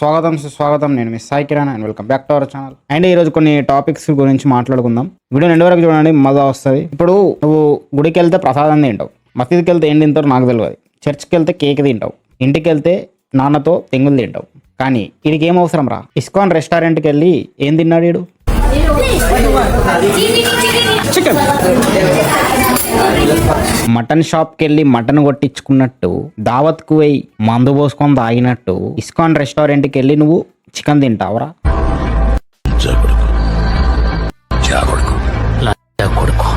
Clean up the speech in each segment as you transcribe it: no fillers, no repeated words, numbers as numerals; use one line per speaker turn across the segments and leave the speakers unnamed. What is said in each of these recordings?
సుస్వాగతం. నేను మీ Sai Kiran and welcome back to our channel. And ఈరోజు కొన్ని టాపిక్స్ గురించి మాట్లాడుకుందాం. వీడియో ఎండ్ వరకు చూడండి, మజా వస్తుంది. ఇప్పుడు నువ్వు గుడికి వెళ్తే ప్రసాదం తింటావు, మసీదుకి వెళ్తే ఏం తింటావు నాకు తెలియదు, చర్చ్కి వెళ్తే కేక్ తింటావు, ఇంటికి వెళ్తే నాన్నతో తెంగులు తింటావు. కానీ వీడికి ఏం అవసరం రా? ఇస్కాన్ రెస్టారెంట్కి వెళ్ళి ఏం తిన్నాడు వీడు? చికెన్. మటన్ షాప్కి వెళ్ళి మటన్ కొట్టించుకున్నట్టు, దావత్కు పోయి మందు పోసుకొని తాగినట్టు ఇస్కాన్ రెస్టారెంట్కి వెళ్ళి నువ్వు చికెన్ తింటావురా?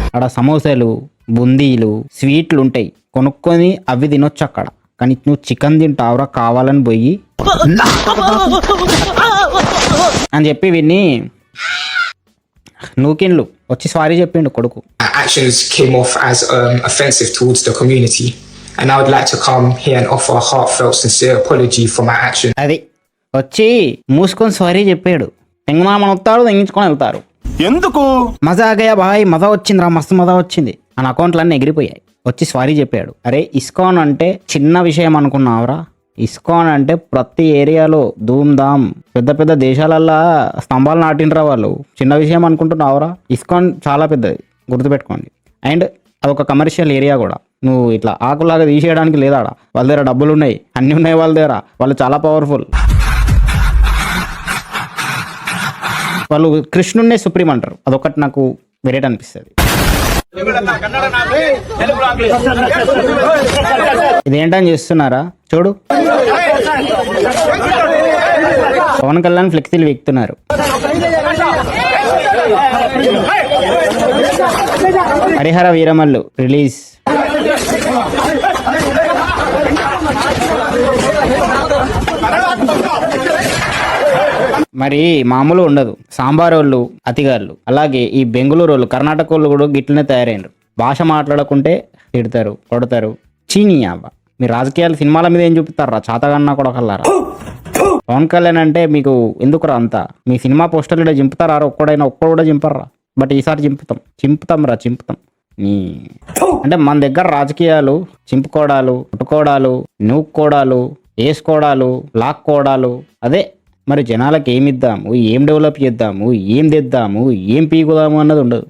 అక్కడ సమోసాలు, బుందీలు, స్వీట్లు ఉంటాయి, కొనుక్కొని అవి తినొచ్చు అక్కడ. కానీ నువ్వు చికెన్ తింటావురా కావాలని పోయి అని చెప్పి విని నూకిన్లు వచ్చి సారీ చెప్పిండు కొడుకు.
Actions came off as offensive towards the community, and I would like to come here and offer a heartfelt, sincere apology for my action.
అది వచ్చి మూసుకొని సారీ చెప్పాడు. తెంగమామని వస్తాడు, తెంగించుకొని వెళ్తారు.
ఎందుకు?
మజా ఆగయా బాయ్, మజా వచ్చిందిరా, మస్తు మజా వచ్చింది అని అకౌంట్లన్నీ ఎగిరిపోయాయి. వచ్చి సారీ చెప్పాడు. అరే ఇస్కాన్ అంటే చిన్న విషయం అనుకున్నావురా? ఇస్కాన్ అంటే ప్రతి ఏరియాలో ధూమ్ ధామ్ పెద్ద పెద్ద దేశాలల్లా స్తంభాలు నాటినరా వాళ్ళు. చిన్న విషయం అనుకుంటున్నావురా? ఇస్కాన్ చాలా పెద్దది, గుర్తుపెట్టుకోండి. అండ్ అదొక కమర్షియల్ ఏరియా కూడా. నువ్వు ఇట్లా ఆకులాగా తీసేయడానికి లేదాడా. వాళ్ళ దగ్గర డబ్బులు ఉన్నాయి, అన్నీ ఉన్నాయి వాళ్ళ దగ్గర. వాళ్ళు చాలా పవర్ఫుల్. వాళ్ళు కృష్ణున్నే సుప్రీం అంటారు. అదొకటి నాకు వెరైట్ అనిపిస్తుంది. ఇదేంటని చేస్తున్నారా? చూడు, పవన్ కళ్యాణ్ ఫ్లెక్సీలు వీక్తున్నారు. హరిహర వీరమల్లు రిలీజ్. మరి మామూలు ఉండదు. సాంబార్ వాళ్ళు అతిగాళ్ళు, అలాగే ఈ బెంగళూరు వాళ్ళు, కర్ణాటక వాళ్ళు కూడా గిట్లనే తయారైనరు. భాష మాట్లాడకుంటే తిడతారు, కొడతారు. చీనీ అవ్వ. మీ రాజకీయాలు సినిమాల మీద ఏం చూపిస్తారా? చాతగన్నా కూడా కల్లారా? పవన్ కళ్యాణ్ అంటే మీకు ఎందుకురా అంతా? మీ సినిమా పోస్టర్లు ఇక్కడ చింపుతారా? ఒక్కడు కూడా చింపర్రా. బట్ ఈసారి చింపుతాం నీ అంటే మన దగ్గర రాజకీయాలు చింపుకోవడాలు, కొట్టుకోవడాలు, నూక్కోవడాలు, వేసుకోవడాలు, లాక్కోవడాలు. అదే మరి జనాలకు ఏమిద్దాము, ఏం డెవలప్ చేద్దాము, ఏం తెద్దాము, ఏం పీకుదాము అన్నది ఉండదు.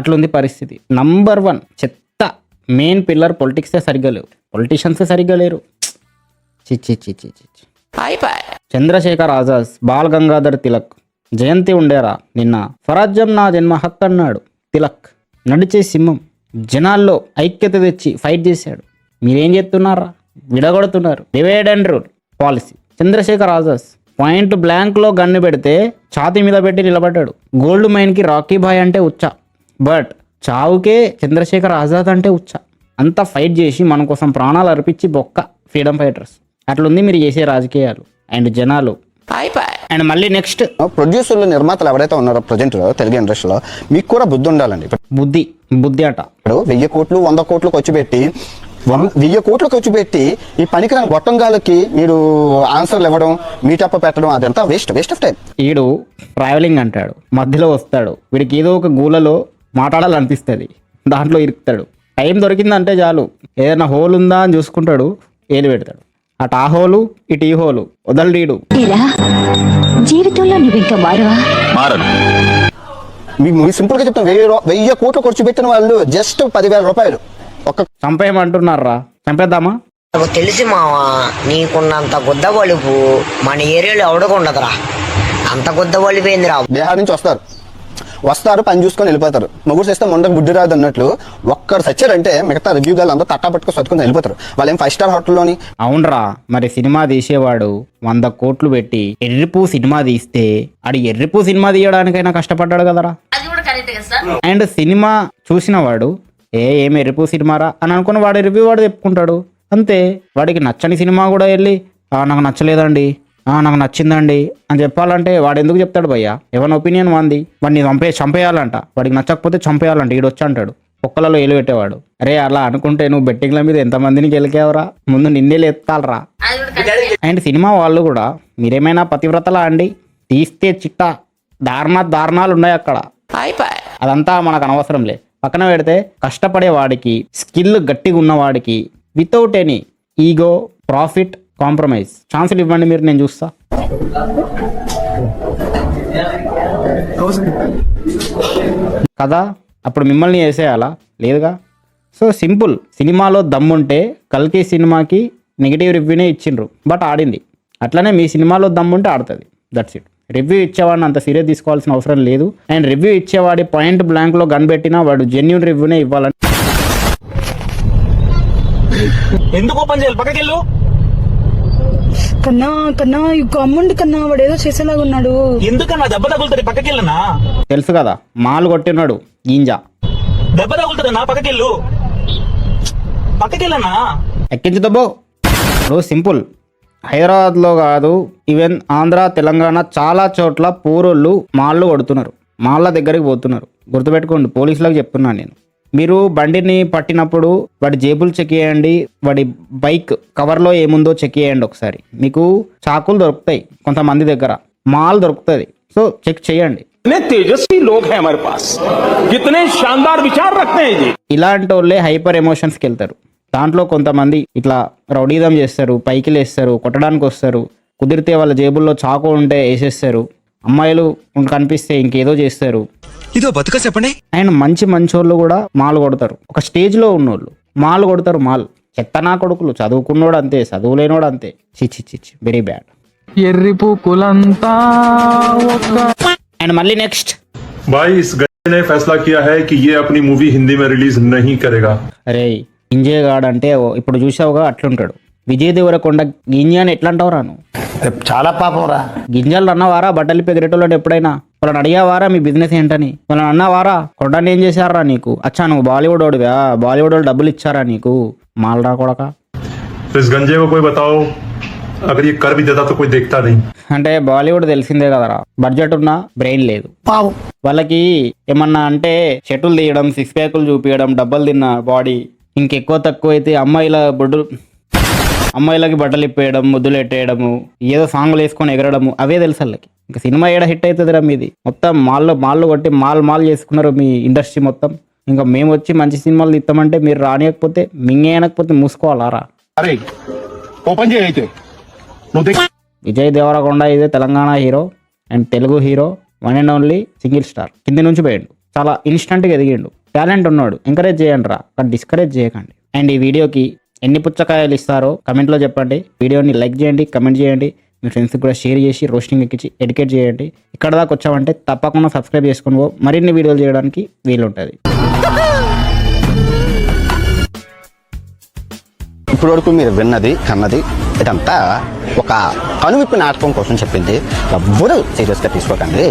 అట్లుంది పరిస్థితి. నంబర్ 1 చెత్త మెయిన్ పిల్లర్ పొలిటిక్సే సరిగ్గా లేవు, పొలిటీషియన్సే సరిగ్గా లేరు. చంద్రశేఖర్ ఆజాద్, బాల్ గంగాధర్ తిలక్ జయంతి ఉండేరా నిన్న. స్వరాజ్యం నా జన్మ హక్కు అన్నాడు తిలక్. నడిచే సింహం, జనాల్లో ఐక్యత తెచ్చి ఫైట్ చేశాడు. మీరేం చేస్తున్నారా? విడగొడుతున్నారు. Divide and rule policy. Chandrashekhar Azad point బ్లాంక్లో గన్ను పెడితే ఛాతీ మీద పెట్టి నిలబడ్డాడు. గోల్డ్ మైన్కి రాకీ భాయ్ అంటే ఉచ్చా, బట్ చావుకే చంద్రశేఖర్ ఆజాద్ అంటే ఉచ్చా. అంతా ఫైట్ చేసి మన కోసం ప్రాణాలు అర్పించి బొక్క ఫ్రీడమ్ ఫైటర్స్. అట్లుంది మీరు చేసే రాజకీయాలు అండ్ జనాలు. అండ్ మళ్ళీ నెక్స్ట్
ప్రొడ్యూసర్లు, నిర్మాతలు ఎవరైతే ఉన్నారో ప్రజెంట్ తెలుగు ఇండస్ట్రీలో, మీకు కూడా బుద్ధి ఉండాలండి.
బుద్ధి అట.
ఇప్పుడు 1000 కోట్లు 100 కోట్లు ఖర్చు పెట్టి 1000 కోట్లు ఖర్చు పెట్టి ఈ పనికిరాని గొట్టంగాలకి మీరు ఆన్సర్లు ఇవ్వడం, మీటప్ పెట్టడం, అదంతా వేస్ట్ ఆఫ్ టైం.
వీడు ట్రావెలింగ్ అంటాడు, మధ్యలో వస్తాడు, వీడికి ఏదో ఒక గూలలో మాట్లాడాలనిపిస్తుంది, దాంట్లో ఇరుకుతాడు. టైం దొరికిందంటే చాలు, ఏదైనా హోల్ ఉందా అని చూసుకుంటాడు, ఏలు పెడతాడు. అటు ఆ హోలు, ఇటు ఈ హోలు, వదలడీడు.
జీవితంలో నువ్వు ఇంకా మారదు.
మీకు సింపుల్ గా చెప్తాను, 1000 కోట్లు ఖర్చు పెట్టిన వాళ్ళు జస్ట్ 10,000 రూపాయలు ఒక
చంపేయమంటున్నారా? చంపేద్దామా?
నాకు తెలిసి మావా, నీకున్నంత గుద్ద బలుపు మన ఏరియాలో ఎవడకుండదురా. అంత గుద్ద బలిపోయిందిరా.
బీహార్ నుంచి వస్తారు, పని చూసుకొని వెళ్ళిపోతారు. మొగుడు చేస్తే మొండకు బుద్ధి రాదు అన్నట్లు ఒక్కరు సచ్చారంటే మిగతా రివ్యూ గాలు అందరూ తట్టా పట్టుకొని సత్తుకొని వెళ్ళిపోతారు. వాళ్ళు ఏం 5 స్టార్ హోటల్లోని.
అవునరా, మరి సినిమా తీసేవాడు 100 కోట్లు పెట్టి ఎర్రిపూ సినిమా తీస్తే ఆడు ఎర్రిపూ సినిమా తీయడానికైనా కష్టపడ్డాడు కదరా. అండ్ సినిమా చూసిన వాడు ఏం ఎర్రిపూ సినిమారా అని అనుకుని వాడు రివ్యూ వాడు చెప్పుకుంటాడు అంతే. వాడికి నచ్చని సినిమా కూడా వెళ్ళి నాకు నచ్చలేదండి, నాకు నచ్చిందండి అని చెప్పాలంటే వాడు ఎందుకు చెప్తాడు భయ్యా? ఎవరి ఒపీనియన్ వాంది. వాడిని చంపేయాలంట, వాడికి నచ్చకపోతే చంపేయాలంట. ఈడొచ్చి అంటాడు ఒక్కలలో ఏలు పెట్టేవాడు. అరే అలా అనుకుంటే నువ్వు బెట్టింగ్ల మీద ఎంతమందిని గెలికేవరా? ముందు నిన్నే ఎత్తాలరా. అండ్ సినిమా వాళ్ళు కూడా మీరేమైనా పతివ్రతలా అండి? తీస్తే చిట్టా దారుణాలు ఉన్నాయి అక్కడ. అదంతా మనకు అనవసరం లే. పక్కన పెడితే కష్టపడే వాడికి, స్కిల్ గట్టిగా ఉన్నవాడికి, without any ego, profit compromise. ఛాన్సులు ఇవ్వండి మీరు, నేను చూస్తా. కదా అప్పుడు మిమ్మల్ని వేసేయాలా? లేదుగా. So simple. సినిమాలో దమ్ముంటే కల్కి సినిమాకి నెగిటివ్ రివ్యూనే ఇచ్చిండ్రు, బట్ ఆడింది. అట్లనే మీ సినిమాలో దమ్ముంటే ఆడుతుంది. That's it. రివ్యూ ఇచ్చేవాడిని అంత సీరియస్ తీసుకోవాల్సిన అవసరం లేదు. అండ్ రివ్యూ ఇచ్చేవాడి పాయింట్ బ్లాంక్లో గన్ పెట్టినా వాడు జెన్యూన్ రివ్యూనే ఇవ్వాలని.
ఎందుకు ఓపెన్ చేయాలి? పక్కకెళ్ళు.
కన్నా కన్నా ఇక అమ్ముండి కన్నా వాడు ఏదో చేసేలాగా ఉన్నాడు.
ఎందుకన్నా దెబ్బ తగులుతుంది? పక్కకెళ్ళనా?
తెలుసు కదా, మాలు కొట్టినాడు గింజ.
దెబ్బ తగులుతుందన్నా, పక్కకెళ్ళు. పక్కకెళ్ళనా?
ఎక్కించుదబ్బో. ఇప్పుడు సింపుల్. హైదరాబాద్లో కాదు, ఈవెన్ ఆంధ్ర, తెలంగాణ చాలా చోట్ల పూరోళ్ళు మాళ్ళు కొడుతున్నారు, మాళ్ళ దగ్గరికి పోతున్నారు. గుర్తుపెట్టుకోండి, పోలీసులకు చెప్తున్నాను నేను. మీరు బండిని పట్టినప్పుడు వాడి జేబులు చెక్ చేయండి, వాడి బైక్ కవర్లో ఏముందో చెక్ చేయండి ఒకసారి. మీకు చాకులు దొరుకుతాయి కొంతమంది దగ్గర, మాల్ దొరుకుతుంది. సో చెక్ చేయండి.
तेजस्वी लोग हैं हमारे पास, कितने शानदार विचार रखते हैं जी.
ఇలాంటి వాళ్ళే హైపర్ ఎమోషన్స్కి వెళ్తారు. దాంట్లో కొంతమంది ఇట్లా రౌడీదం చేస్తారు, పైకి లేస్తారు, కొట్టడానికి వస్తారు. కుదిరితే వాళ్ళ జేబుల్లో చాకు ఉంటే వేసేస్తారు. అమ్మాయిలు కనిపిస్తే ఇంకేదో చేస్తారు.
ఇదో బతుక చెప్పండి.
అండ్ మంచి మంచోళ్ళు కూడా మాలు కొడతారు. ఒక స్టేజ్లో ఉన్నోళ్ళు మాలు కొడతారు. మాల్ చెత్తనా కొడుకులు. చదువుకున్నోడు అంతే, చదువులేనోడు అంతే. చిచ్చి చిచ్చి, వెరీ బ్యాడ్.
ఎర్రి పూకులంతా
అండ్ మళ్ళీ నెక్స్ట్.
भाई इस गधे ने फैसला किया है कि ये अपनी मूवी हिंदी में रिलीज नहीं करेगा.
అరే గింజేగాడు అంటే ఇప్పుడు చూసావుగా అట్లుంటాడు. విజయ్ దేవరకొండ గింజ అని ఎట్లా అంటావురా నువ్వు?
చాలా పాపం రా.
గింజలు అన్నవారా బట్టలు పెగిరేటోళ్ళు ఎప్పుడైనా? వాళ్ళని అడిగావారా మీ బిజినెస్ ఏంటని? వాళ్ళని అన్నవారా? కొట్టని ఏం చేశారా నీకు? అచ్చా నువ్వు బాలీవుడ్ వాడివా? బాలీవుడ్ వాళ్ళు డబ్బులు ఇచ్చారా నీకు? మాలరా కొడక.
तो इस गंजे को कोई बताओ, अगर ये कर भी देता तो कोई देखता नहीं.
అంటే బాలీవుడ్ తెలిసిందే కదరా, బడ్జెట్ ఉన్నా బ్రెయిన్ లేదు. వాళ్ళకి ఏమన్నా అంటే షెటులు తీయడం, సిక్స్ ప్యాకులు చూపించడం, డబ్బలు తిన్న బాడీ. ఇంకెక్కువ తక్కువ అయితే అమ్మాయిలకి బట్టలు ఇప్పేయడం, ముద్దులు ఎట్టేయడము, ఏదో సాంగ్లు వేసుకొని ఎగరడము, అవే తెలుసు వాళ్ళకి. ఇంకా సినిమా ఏడ హిట్ అవుతుందిరా మీది? మొత్తం మాళ్ళు కొట్టి మాల్ చేసుకున్నారు మీ ఇండస్ట్రీ మొత్తం. ఇంకా మేము వచ్చి మంచి సినిమాలు తీస్తామంటే మీరు రానియకపోతే మింగేయనకపోతే మూసుకోవాలారా?
అరే ఓపెన్ చేయైతే.
విజయ్ దేవరకొండ ఇదే Telangana hero and Telugu hero, one and only single star. కింది నుంచి పోయిండు, చాలా ఇన్స్టంట్గా ఎదిగిండు. టాలెంట్ ఉన్నాడు, ఎంకరేజ్ చేయండి రా, కానీ డిస్కరేజ్ చేయకండి. అండ్ ఈ వీడియోకి ఎన్ని పుచ్చకాయలు ఇస్తారో కమెంట్లో చెప్పండి. వీడియోని లైక్ చేయండి, కమెంట్ చేయండి, మీ ఫ్రెండ్స్కి కూడా షేర్ చేసి రోస్టింగ్ ఎక్కించి ఎడ్యుకేట్ చేయండి. ఇక్కడ దాకా వచ్చామంటే తప్పకుండా సబ్స్క్రైబ్ చేసుకుని మరిన్ని వీడియోలు చేయడానికి వీలుంటుంది.
ఇప్పటి వరకు మీరు విన్నది కన్నది ఇదంతా ఒక కనువిప్పు నాటకం కోసం చెప్పింది. ఎవ్వరూ సీరియస్గా తీసుకోకండి.